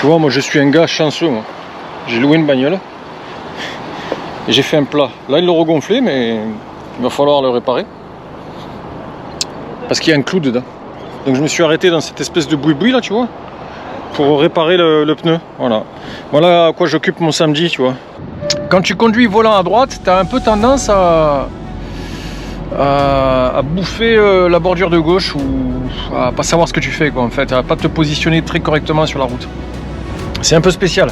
vois, moi je suis un gars chanceux, moi. J'ai loué une bagnole et j'ai fait un plat. Là, ils l'ont regonflé, mais il va falloir le réparer parce qu'il y a un clou dedans. Donc je me suis arrêté dans cette espèce de boui-boui là, tu vois, pour réparer le pneu. Voilà à quoi j'occupe mon samedi, tu vois. Quand tu conduis volant à droite, tu as un peu tendance à bouffer la bordure de gauche ou à pas savoir ce que tu fais, quoi, en fait, à pas te positionner très correctement sur la route. C'est un peu spécial.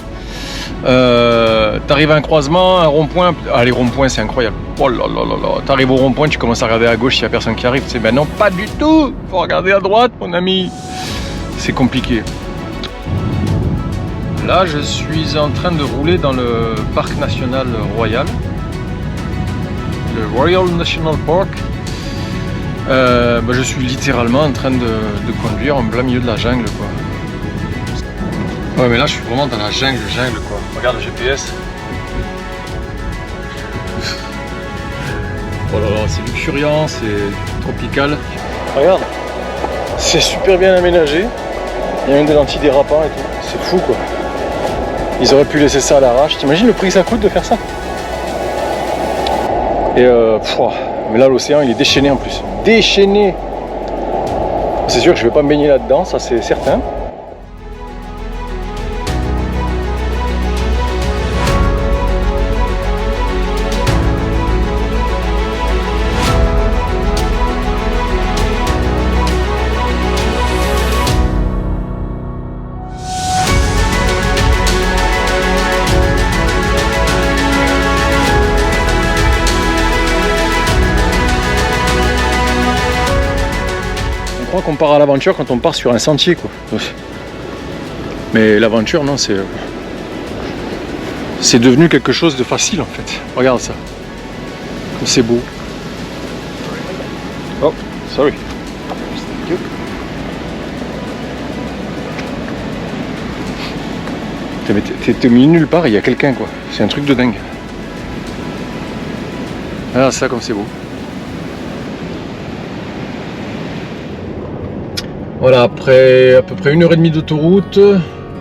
T'arrives à un croisement, un rond-point. Ah, les ronds-points, c'est incroyable. Oh là là là là. T'arrives au rond-point, tu commences à regarder à gauche s'il y a personne qui arrive. Ben non, pas du tout. Faut regarder à droite, mon ami. C'est compliqué. Là, je suis en train de rouler dans le parc national royal. Le Royal National Park. Je suis littéralement en train de conduire en plein milieu de la jungle, quoi. Ouais, mais là je suis vraiment dans la jungle quoi. Regarde le GPS. Oh là là, c'est luxuriant, c'est tropical. Regarde, c'est super bien aménagé. Il y a même des antidérapants et tout. C'est fou, quoi. Ils auraient pu laisser ça à l'arrache. T'imagines le prix que ça coûte de faire ça? Et mais là l'océan il est déchaîné en plus. Déchaîné. C'est sûr que je vais pas me baigner là-dedans, ça c'est certain. On croit qu'on part à l'aventure quand on part sur un sentier, quoi. Mais l'aventure, non, c'est devenu quelque chose de facile, en fait. Regarde ça. C'est beau. Oh, sorry. T'es au milieu nulle part, il y a quelqu'un, quoi. C'est un truc de dingue. Ah, ça, comme c'est beau. Voilà, après à peu près 1h30 d'autoroute,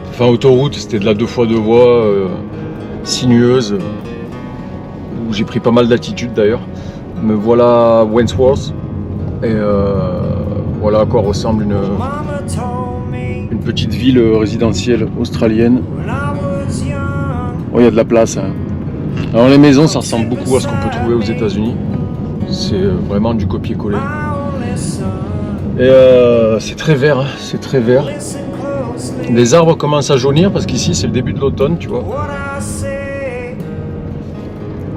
enfin autoroute, c'était de la 2x2 voies sinueuse, où j'ai pris pas mal d'altitude d'ailleurs. Me voilà à Wandsworth, et voilà à quoi ressemble une petite ville résidentielle australienne. Oh, il y a de la place, hein. Alors les maisons, ça ressemble beaucoup à ce qu'on peut trouver aux États-Unis. C'est vraiment du copier-coller. Et c'est très vert, hein, c'est très vert. Les arbres commencent à jaunir parce qu'ici c'est le début de l'automne, tu vois.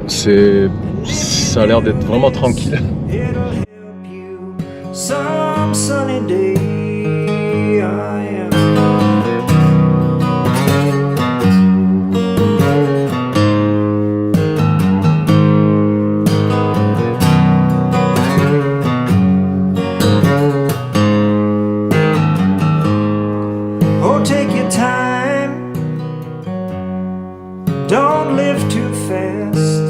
Ça a l'air d'être vraiment tranquille. Don't live too fast.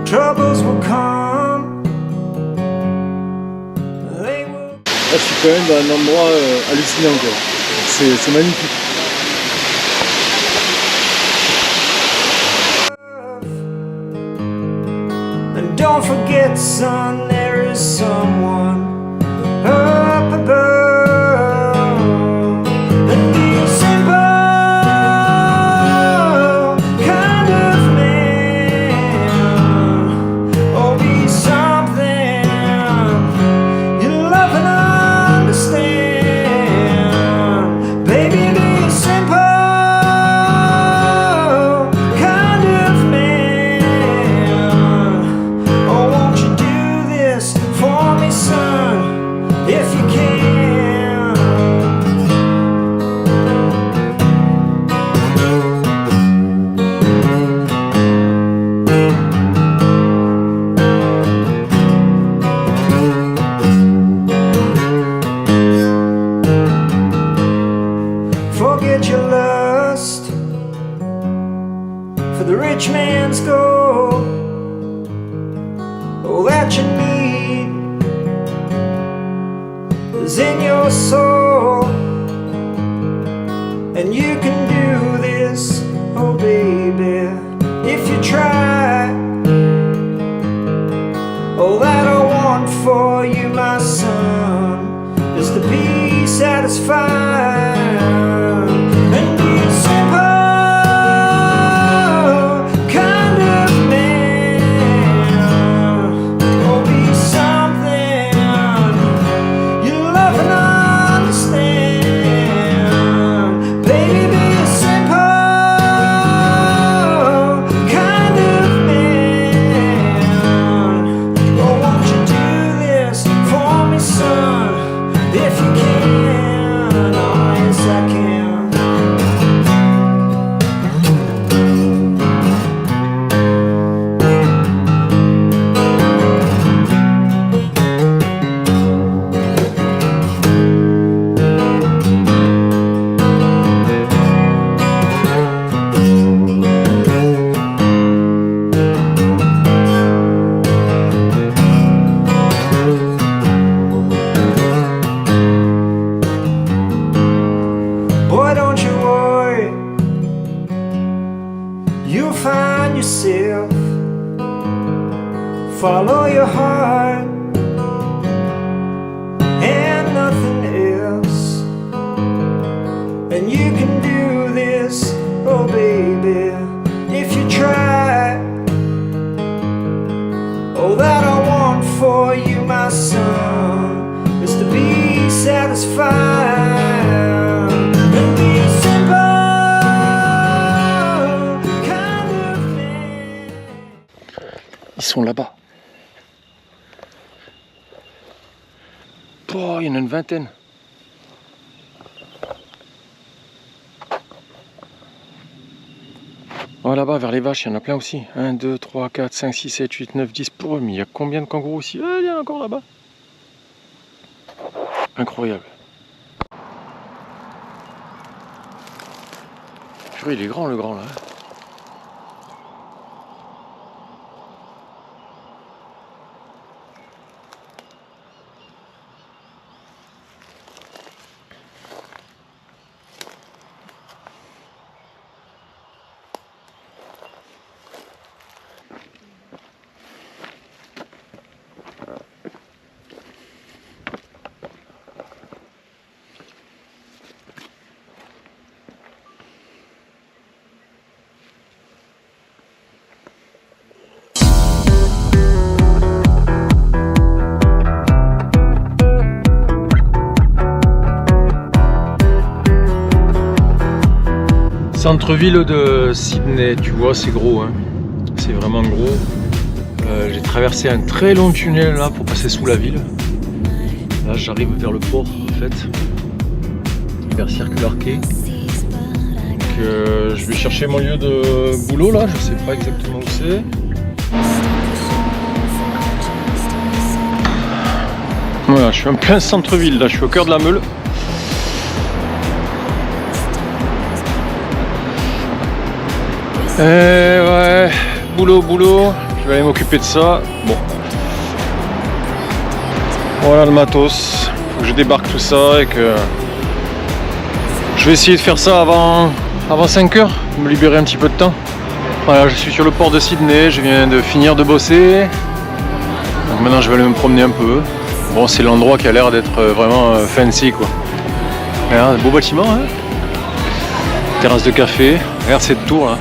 Troubles will come. They will... Là, je suis quand même dans un endroit hallucinant, quoi. C'est magnifique. And don't forget, son, there is someone up above. Forget your lust for the rich man's gold. All that you need is in your soul. And you can do this, oh baby, if you try. All that I want for you, my son, is to be satisfied and be a simple kind of man, or be something you love and understand. Baby, be a simple kind of man. Oh, won't you do this for me, son, if you can? Oh, yes, I can. Boy, don't you worry, you'll find yourself. Follow your heart and nothing else. And you can do this, oh baby, if you try. All that I want for you, my son, is to be satisfied. Ils sont là-bas. Oh, il y en a une vingtaine. Oh, là-bas, vers les vaches, il y en a plein aussi. 1, 2, 3, 4, 5, 6, 7, 8, 9, 10 pour eux. Mais il y a combien de kangourous ici? Il y en a encore là-bas. Incroyable. Purée, il est grand, le grand, là. Centre-ville de Sydney, tu vois, c'est gros, hein. C'est vraiment gros. J'ai traversé un très long tunnel là pour passer sous la ville. Là, j'arrive vers le port en fait, vers Circular Quay. Donc, je vais chercher mon lieu de boulot là, je sais pas exactement où c'est. Voilà, je suis en plein centre-ville là, je suis au cœur de la Meule. Ouais, boulot, je vais aller m'occuper de ça. Bon. Voilà le matos. Faut que je débarque tout ça et que je vais essayer de faire ça avant 5 heures, me libérer un petit peu de temps. Voilà, je suis sur le port de Sydney, je viens de finir de bosser. Donc maintenant je vais aller me promener un peu. Bon, c'est l'endroit qui a l'air d'être vraiment fancy quoi. Regarde, beau bâtiment, hein. Terrasse de café. Regarde cette tour là.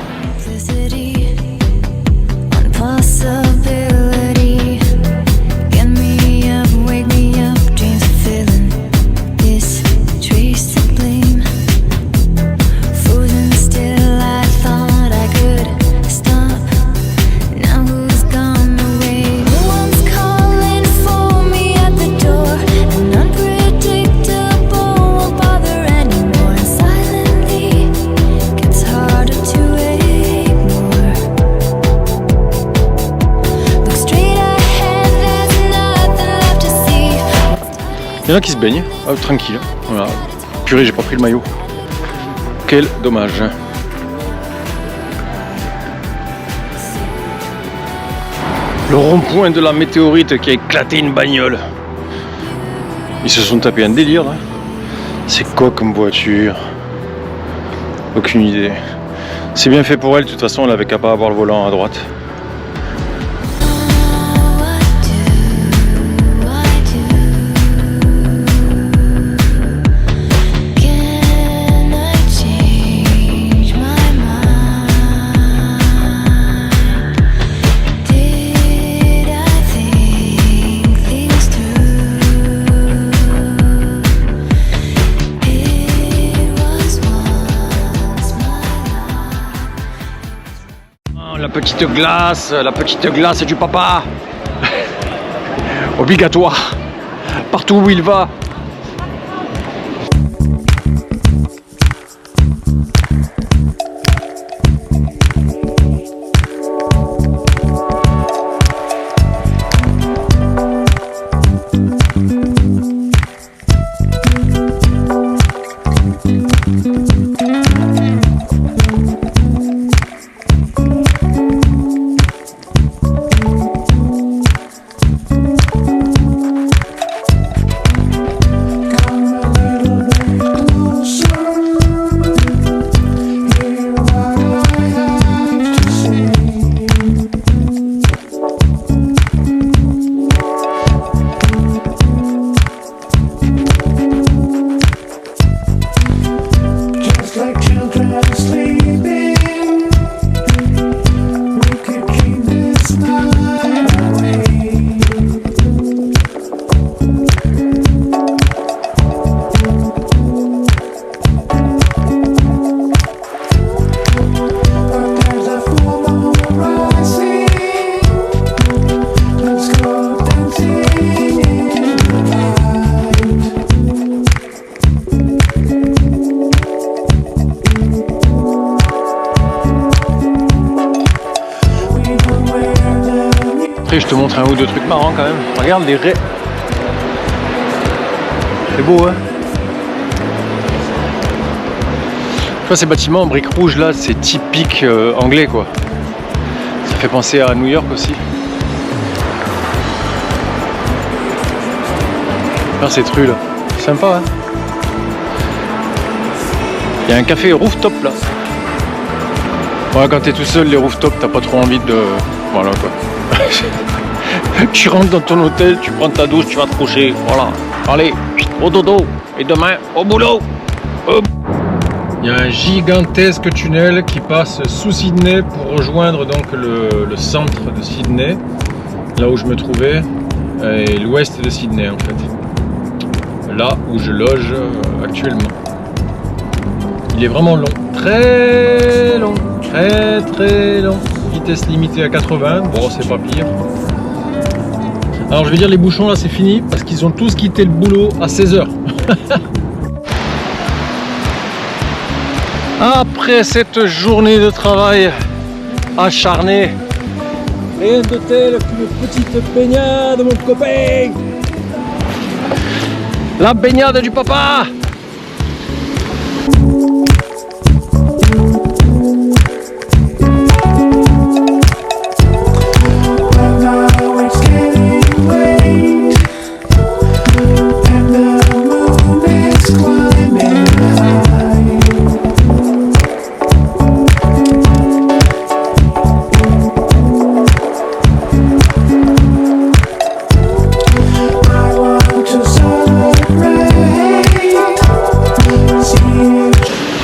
Il y en a qui se baignent, tranquille. Voilà. Purée, j'ai pas pris le maillot. Quel dommage. Le rond-point de la météorite qui a éclaté une bagnole. Ils se sont tapés un délire là. C'est quoi comme voiture? Aucune idée. C'est bien fait pour elle, de toute façon, elle avait qu'à pas avoir le volant à droite. La petite glace du papa. Obligatoire. Partout où il va. Après, je te montre un ou deux trucs marrants quand même. Regarde les raies. C'est beau, hein? Tu vois, ces bâtiments en briques rouges là, c'est typique anglais quoi. Ça fait penser à New York aussi. Regarde ces trucs là. Sympa, hein? Il y a un café rooftop là. Ouais, quand t'es tout seul, les rooftops, t'as pas trop envie de... Voilà quoi. Tu rentres dans ton hôtel, tu prends ta douche, tu vas te coucher. Voilà. Allez, au dodo. Et demain, au boulot. Il y a un gigantesque tunnel qui passe sous Sydney pour rejoindre donc le centre de Sydney, là où je me trouvais, et l'ouest de Sydney en fait. Là où je loge actuellement. Il est vraiment long, très long, très long. Vitesse limitée à 80, bon c'est pas pire. Alors je vais dire les bouchons là c'est fini parce qu'ils ont tous quitté le boulot à 16h. Après cette journée de travail acharnée, rien de tel qu'une petite baignade mon copain. La baignade du papa.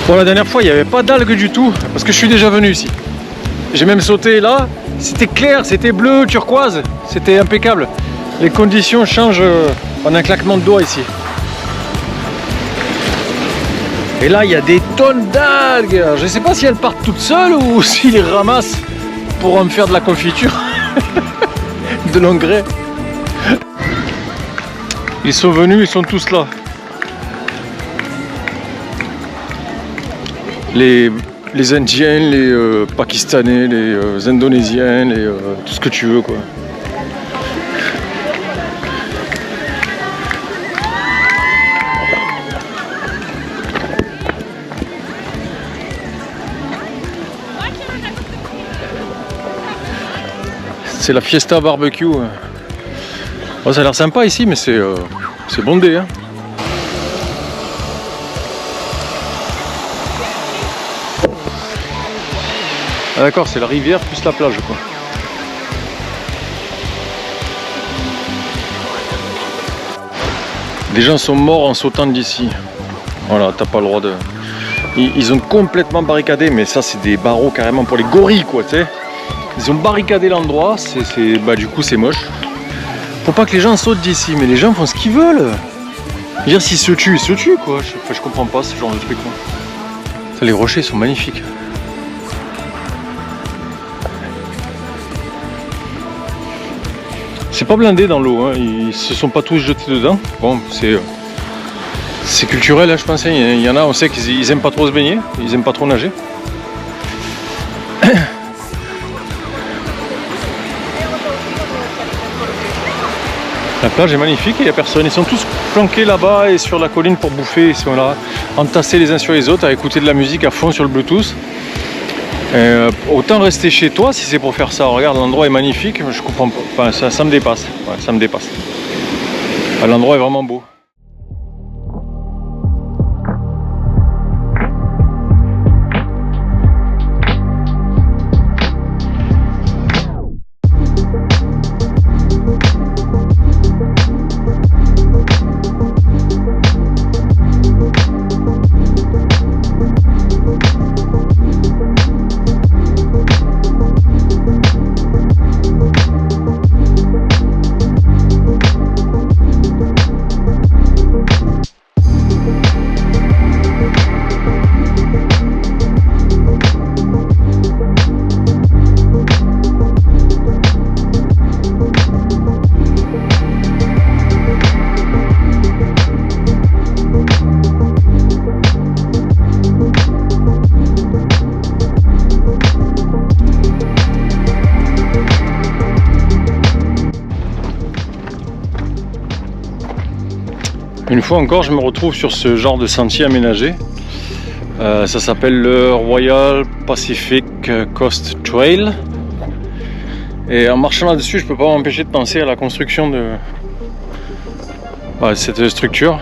Bon, la dernière fois il n'y avait pas d'algues du tout parce que je suis déjà venu ici. J'ai même sauté là, c'était clair, c'était bleu, turquoise, c'était impeccable. Les conditions changent en un claquement de doigts ici. Et là il y a des tonnes d'algues. Je ne sais pas si elles partent toutes seules ou s'ils les ramassent pour en me faire de la confiture, de l'engrais. Ils sont venus, ils sont tous là. Les Indiens, les Pakistanais, les Indonésiens, tout ce que tu veux quoi. C'est la fiesta barbecue. Oh, ça a l'air sympa ici, mais c'est bondé. Hein. Ah d'accord, c'est la rivière plus la plage quoi. Les gens sont morts en sautant d'ici. Voilà, t'as pas le droit de... Ils ont complètement barricadé, mais ça c'est des barreaux carrément pour les gorilles quoi, tu sais. Ils ont barricadé l'endroit, bah, du coup c'est moche. Faut pas que les gens sautent d'ici, mais les gens font ce qu'ils veulent. Je veux dire, s'ils se tuent, ils se tuent quoi. Je comprends pas ce genre de truc. Ça, les rochers sont magnifiques. C'est pas blindé dans l'eau, hein. Ils se sont pas tous jetés dedans. Bon, c'est culturel, hein, je pense. Il y en a, on sait qu'ils aiment pas trop se baigner, ils aiment pas trop nager. La plage est magnifique et il n'y a personne. Ils sont tous planqués là-bas et sur la colline pour bouffer. Ils sont là, entassés les uns sur les autres, à écouter de la musique à fond sur le Bluetooth. Autant rester chez toi si c'est pour faire ça. Regarde, l'endroit est magnifique. Je comprends pas. Enfin, ça me dépasse. Ouais, ça me dépasse. L'endroit est vraiment beau. Une fois encore, je me retrouve sur ce genre de sentier aménagé. Ça s'appelle le Royal Pacific Coast Trail. Et en marchant là-dessus, je peux pas m'empêcher de penser à la construction de cette structure.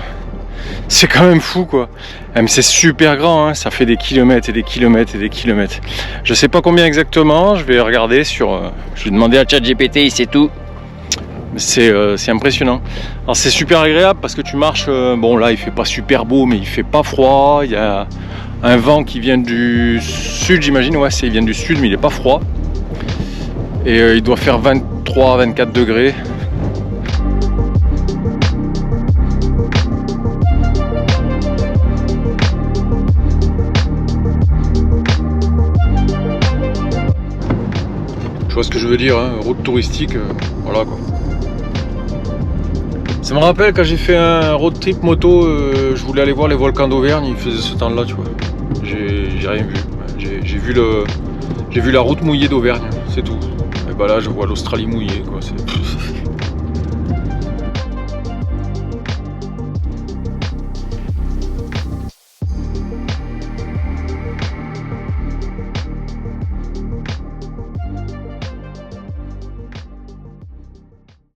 C'est quand même fou quoi. Mais c'est super grand, hein. Ça fait des kilomètres et des kilomètres et des kilomètres. Je sais pas combien exactement, je vais regarder sur... je vais demander à ChatGPT, il sait tout. C'est impressionnant. Alors c'est super agréable parce que tu marches, bon là il fait pas super beau mais il fait pas froid, il y a un vent qui vient du sud j'imagine, ouais il vient du sud mais il est pas froid. Et il doit faire 23-24 degrés. Je vois ce que je veux dire, hein, route touristique, voilà quoi. Ça me rappelle quand j'ai fait un road trip moto, je voulais aller voir les volcans d'Auvergne, il faisait ce temps-là, tu vois. J'ai rien vu. J'ai vu la route mouillée d'Auvergne, c'est tout. Et bah là, je vois l'Australie mouillée, quoi.